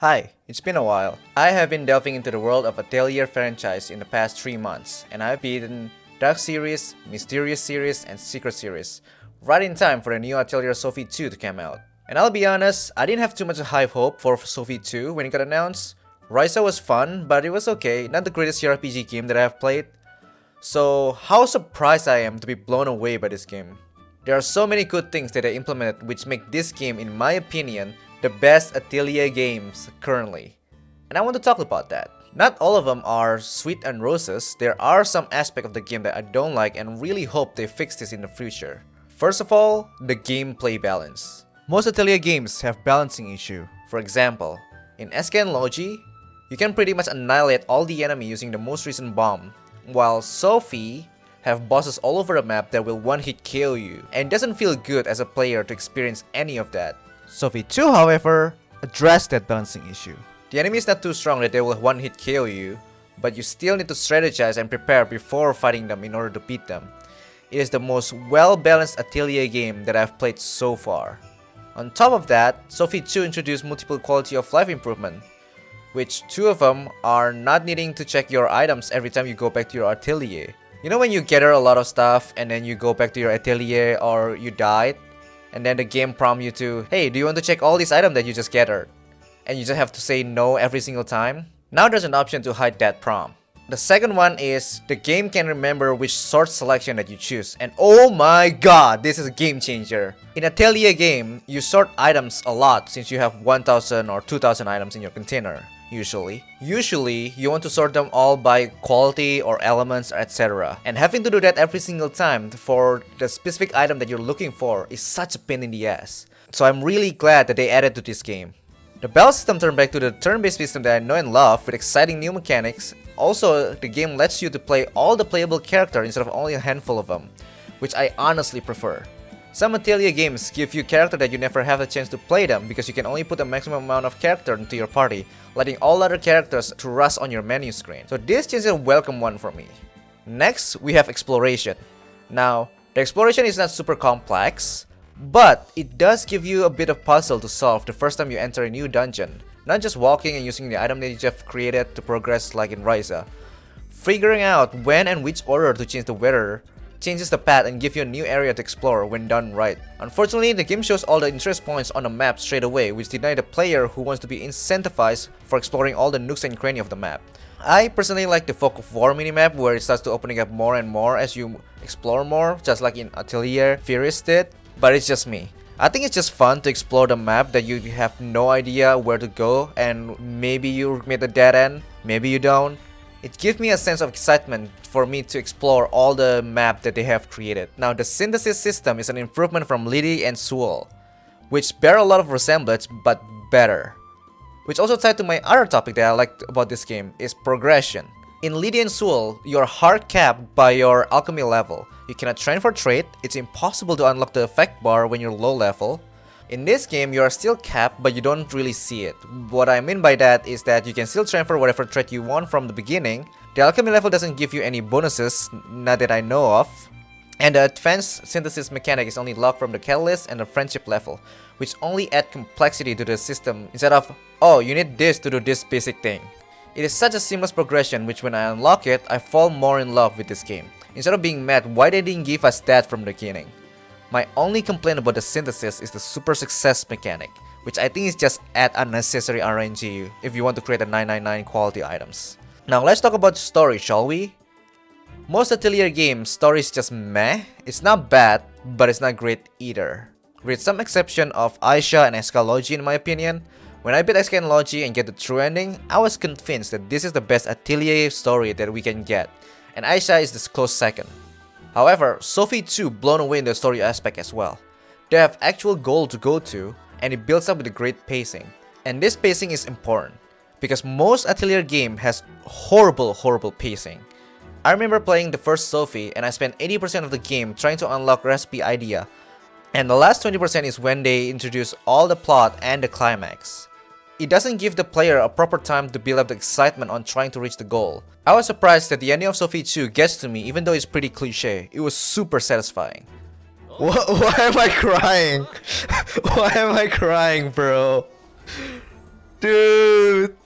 Hi, it's been a while. I have been delving into the world of Atelier franchise in the past 3 months, and I've beaten Dark series, Mysterious series, and Secret series, right in time for the new Atelier Sophie 2 to come out. And I'll be honest, I didn't have too much high hope for Sophie 2 when it got announced. Ryza was fun, but it was okay, not the greatest JRPG game that I have played. So how surprised I am to be blown away by this game. There are so many good things that they implemented which make this game, in my opinion, the best Atelier games currently. And I want to talk about that. Not all of them are sweet and roses. There are some aspects of the game that I don't like and really hope they fix this in the future. First of all, the gameplay balance. Most Atelier games have balancing issue. For example, in Escha and Logy, you can pretty much annihilate all the enemy using the most recent bomb, while Sophie have bosses all over the map that will one-hit KO you, and it doesn't feel good as a player to experience any of that. Sophie 2, however, addressed that balancing issue. The enemy is not too strong that they will one-hit KO you, but you still need to strategize and prepare before fighting them in order to beat them. It is the most well-balanced Atelier game that I've played so far. On top of that, Sophie 2 introduced multiple quality of life improvement, which 2 of them are not needing to check your items every time you go back to your atelier. You know when you gather a lot of stuff and then you go back to your atelier or you died, and then the game prompts you to, hey, do you want to check all these items that you just gathered? And you just have to say no every single time? Now there's an option to hide that prompt. The second one is, the game can remember which sort selection that you choose. And oh my god, this is a game changer. In Atelier game, you sort items a lot since you have 1000 or 2000 items in your container. Usually, you want to sort them all by quality or elements, etc. And having to do that every single time for the specific item that you're looking for is such a pain in the ass. So I'm really glad that they added to this game. The battle system turned back to the turn-based system that I know and love with exciting new mechanics. Also, the game lets you to play all the playable characters instead of only a handful of them, which I honestly prefer. Some Atelier games give you characters that you never have a chance to play them because you can only put a maximum amount of character into your party, letting all other characters to rust on your menu screen. So this change is a welcome one for me. Next, we have exploration. Now, the exploration is not super complex, but it does give you a bit of puzzle to solve the first time you enter a new dungeon. Not just walking and using the item that you just created to progress like in Ryza. Figuring out when and which order to change the weather changes the path and give you a new area to explore when done right. Unfortunately, the game shows all the interest points on the map straight away, which deny the player who wants to be incentivized for exploring all the nooks and crannies of the map. I personally like the Fog of War minimap, where it starts to opening up more and more as you explore more, just like in Atelier Furious did, but it's just me. I think it's just fun to explore the map that you have no idea where to go, and maybe you made a dead end, maybe you don't. It gives me a sense of excitement for me to explore all the map that they have created. Now, the synthesis system is an improvement from Lydie and Suol, which bear a lot of resemblance but better. Which also tied to my other topic that I liked about this game is progression. In Lydie and Suol, you are hard capped by your alchemy level. You cannot train for trait, it's impossible to unlock the effect bar when you're low level. In this game, you are still capped, but you don't really see it. What I mean by that is that you can still transfer whatever trait you want from the beginning. The alchemy level doesn't give you any bonuses, not that I know of. And the advanced synthesis mechanic is only locked from the catalyst and the friendship level, which only add complexity to the system instead of, oh, you need this to do this basic thing. It is such a seamless progression which when I unlock it, I fall more in love with this game. Instead of being mad why they didn't give us that from the beginning. My only complaint about the synthesis is the super success mechanic, which I think is just add unnecessary RNG if you want to create a 999 quality items. Now let's talk about story, shall we? Most Atelier games, story is just meh. It's not bad, but it's not great either. With some exception of Escha and Escha Logy in my opinion. When I beat Escha and Logy and get the true ending, I was convinced that this is the best Atelier story that we can get, and Escha is the close second. However, Sophie 2 blown away in the story aspect as well. They have actual goal to go to, and it builds up with a great pacing. And this pacing is important, because most Atelier game has horrible pacing. I remember playing the first Sophie and I spent 80% of the game trying to unlock recipe idea, and the last 20% is when they introduce all the plot and the climax. It doesn't give the player a proper time to build up the excitement on trying to reach the goal. I was surprised that the ending of Sophie 2 gets to me even though it's pretty cliche. It was super satisfying. Why am I crying? Why am I crying, bro? Dude,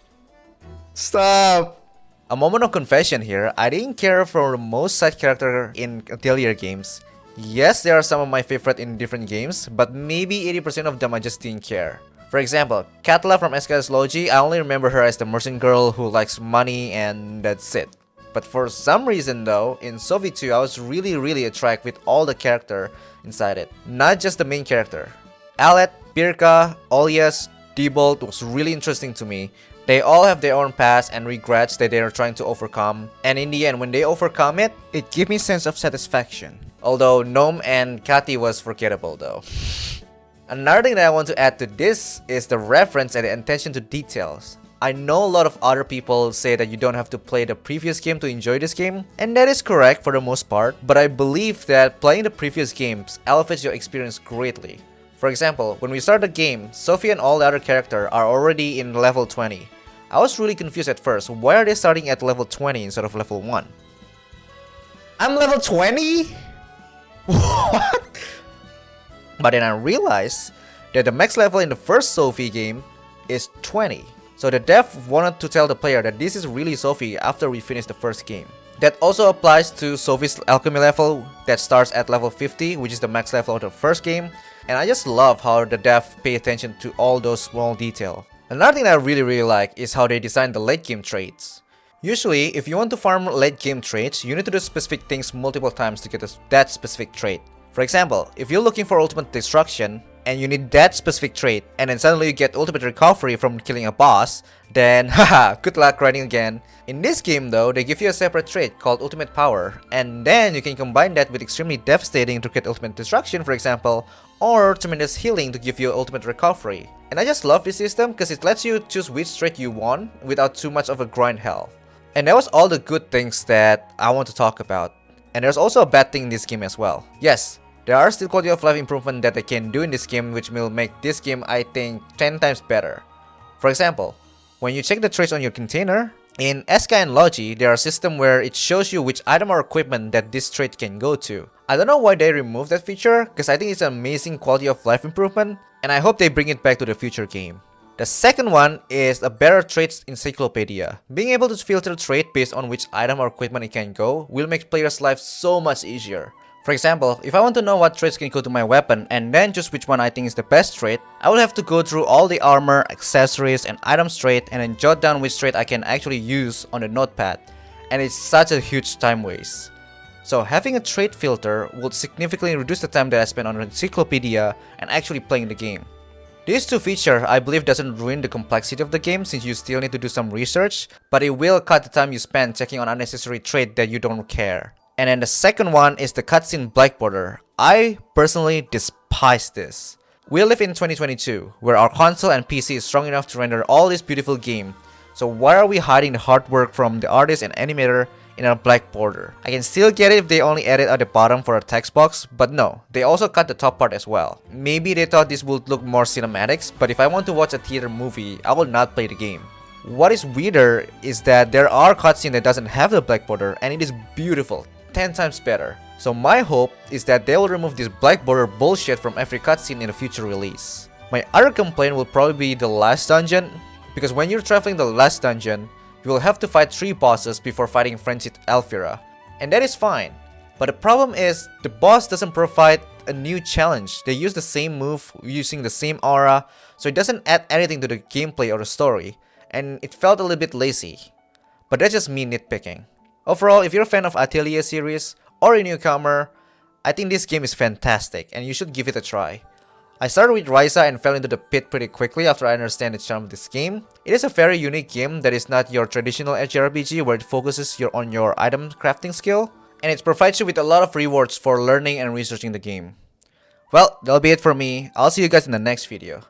stop. A moment of confession here, I didn't care for most side character in Atelier games. Yes, there are some of my favorite in different games, but maybe 80% of them I just didn't care. For example, Katla from Escha's logy, I only remember her as the merchant girl who likes money and that's it. But for some reason though, in Sophie 2, I was really attracted with all the character inside it, not just the main character. Alet, Pirka, Olias, Diebold was really interesting to me. They all have their own past and regrets that they are trying to overcome, and in the end, when they overcome it, it gave me a sense of satisfaction. Although Gnome and Kati was forgettable though. Another thing that I want to add to this is the reference and the attention to details. I know a lot of other people say that you don't have to play the previous game to enjoy this game, and that is correct for the most part, but I believe that playing the previous games elevates your experience greatly. For example, when we start the game, Sophie and all the other characters are already in level 20. I was really confused at first, why are they starting at level 20 instead of level 1? I'm level 20? What? But then I realized that the max level in the first Sophie game is 20. So the dev wanted to tell the player that this is really Sophie after we finish the first game. That also applies to Sophie's alchemy level that starts at level 50, which is the max level of the first game. And I just love how the dev pay attention to all those small details. Another thing that I really like is how they design the late game traits. Usually, if you want to farm late game traits, you need to do specific things multiple times to get that specific trait. For example, if you're looking for ultimate destruction, and you need that specific trait, and then suddenly you get ultimate recovery from killing a boss, then haha, good luck grinding again. In this game though, they give you a separate trait called ultimate power, and then you can combine that with extremely devastating to get ultimate destruction, for example, or tremendous healing to give you ultimate recovery. And I just love this system because it lets you choose which trait you want without too much of a grind hell. And that was all the good things that I want to talk about. And there's also a bad thing in this game as well. Yes, there are still quality of life improvement that they can do in this game which will make this game, I think, 10 times better. For example, when you check the traits on your container, in Escha and Logy, there are a system where it shows you which item or equipment that this trait can go to. I don't know why they removed that feature, because I think it's an amazing quality of life improvement, and I hope they bring it back to the future game. The second one is a better traits encyclopedia. Being able to filter trait based on which item or equipment it can go will make players' life so much easier. For example, if I want to know what traits can go to my weapon and then choose which one I think is the best trait, I will have to go through all the armor, accessories, and items trait and then jot down which trait I can actually use on the notepad, and it's such a huge time waste. So having a trait filter would significantly reduce the time that I spend on an encyclopedia and actually playing the game. These two features I believe doesn't ruin the complexity of the game since you still need to do some research, but it will cut the time you spend checking on unnecessary trait that you don't care. And then the second one is the cutscene black border. I personally despise this. We live in 2022, where our console and PC is strong enough to render all this beautiful game. So why are we hiding the hard work from the artist and animator in a black border? I can still get it if they only added at the bottom for a text box, but no, they also cut the top part as well. Maybe they thought this would look more cinematics, but if I want to watch a theater movie, I will not play the game. What is weirder is that there are cutscenes that doesn't have the black border and it is beautiful. 10 times better. So my hope is that they will remove this black border bullshit from every cutscene in a future release. My other complaint will probably be the last dungeon, because when you're traveling the last dungeon, you will have to fight 3 bosses before fighting Frenzied Elvira. And that is fine. But the problem is, the boss doesn't provide a new challenge. They use the same move, using the same aura, so it doesn't add anything to the gameplay or the story, and it felt a little bit lazy. But that's just me nitpicking. Overall, if you're a fan of Atelier series or a newcomer, I think this game is fantastic and you should give it a try. I started with Ryza and fell into the pit pretty quickly after I understand the charm of this game. It is a very unique game that is not your traditional JRPG where it focuses on your item crafting skill, and it provides you with a lot of rewards for learning and researching the game. Well, that'll be it for me. I'll see you guys in the next video.